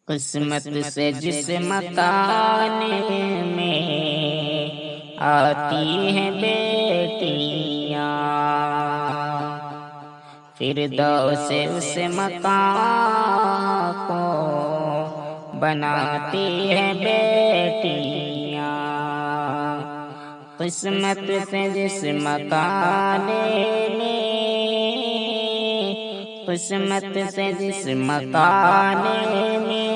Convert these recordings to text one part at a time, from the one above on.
قسمت سے جس مکان میں آتی ہیں بیٹیاں، فردوس اس مکان کو بناتی ہیں بیٹیاں۔ قسمت سے جس مکان میں، قسمت سے جس مکان میں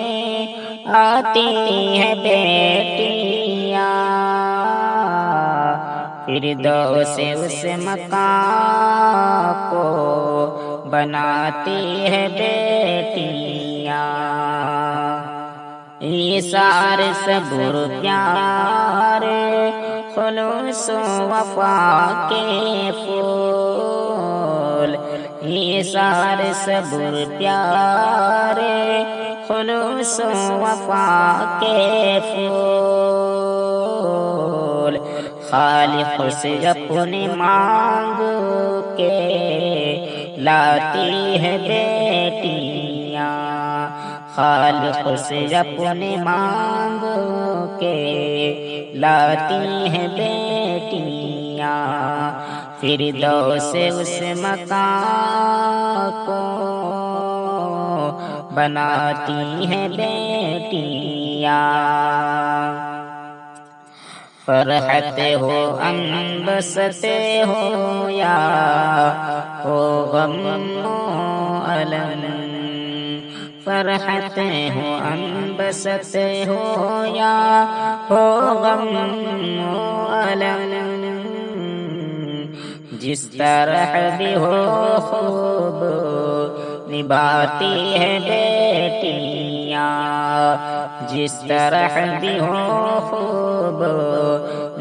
آتی ہیں بیٹیاں، فردوس اس مکان کو بناتی ہے بیٹیاں۔ ایثار صبر پیار خلوص و وفا کے پھول، ایثار صبر پیار خلوص و وفا کے پھول، خالق سے اپنی مانگ کے لاتی ہے بیٹیاں، خالق سے اپنی مانگ کے لاتی ہیں بیٹیاں، فردوس اس مکان کو بناتی ہیں بیٹیاں۔ فرحت ہو انبسطے ہو یا ہو غم و الم، فرحت ہو انبسطے ہو یا ہو غم و الم، جس طرح بھی ہو خوب نبھاتی ہے بیٹیاں، جس طرح بھی ہو خوب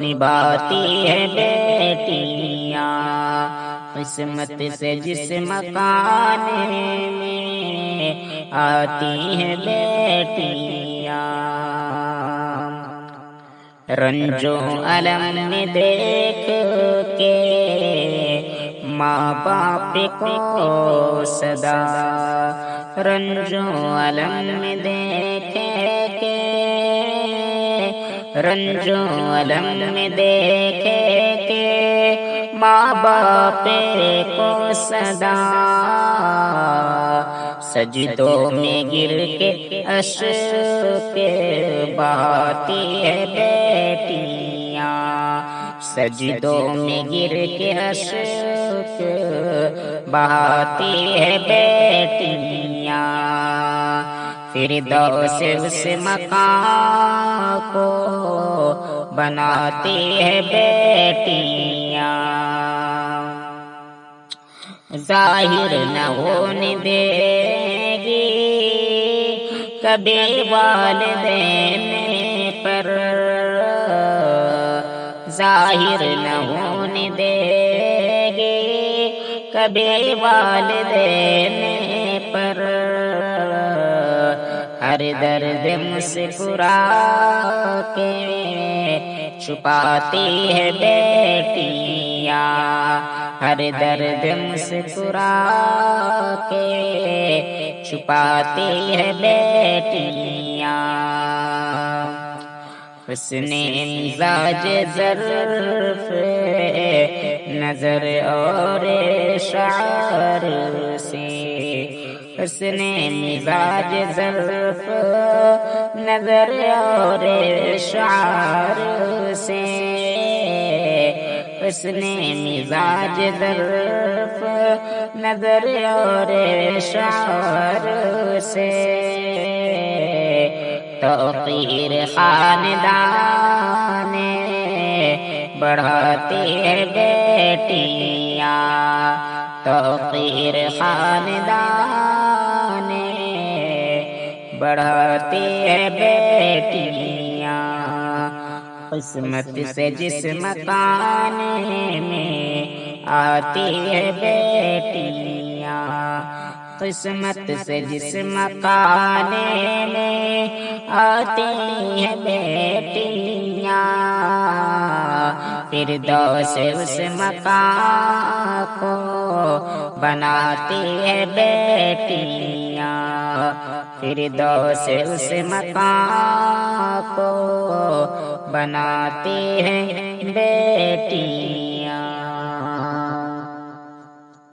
نبھاتی ہے بیٹیاں۔ قسمت سے جس مکان میں آتی ہیں بیٹیاں، رنج و الم میں دیکھ کے ماں باپ کو صدا، رنج و الم میں دیکھ کے، رنج و الم میں دیکھ کے ماں باپ کو صدا، سجدوں میں گر کے اشک بہاتی ہے بیٹیاں، سجدوں میں گر کے اشک بہاتی ہے بیٹیاں، فردوس اس مکان کو بناتی ہے بیٹیاں۔ ظاہر نہ ہونے دے گی کبھی والدین پر، ظاہر نہ ہونے دے گی کبھی والدین پر، ہر درد مسکرا کے چھپاتی ہے بیٹیاں، ہر درد مسکرا کے چھپاتی ہے بیٹیاں۔ حسن مزاج ظرف نظر اور شعر سے، حسن مزاج ظرف نظر اور شعر سے، حسن مزاج ظرف نظر اور شعر سے، توقیر خاندان بڑھاتی ہے بیٹیاں، توقیر خاندان بڑھاتی ہے بیٹیاں۔ قسمت سے جس مکان میں آتی ہے بیٹیاں، قسمت سے جس مکان میں آتی ہیں بیٹیاں، فردوس اس مکان کو بناتی ہے بیٹیاں، فردوس اس مکان کو بناتی ہیں بیٹیاں۔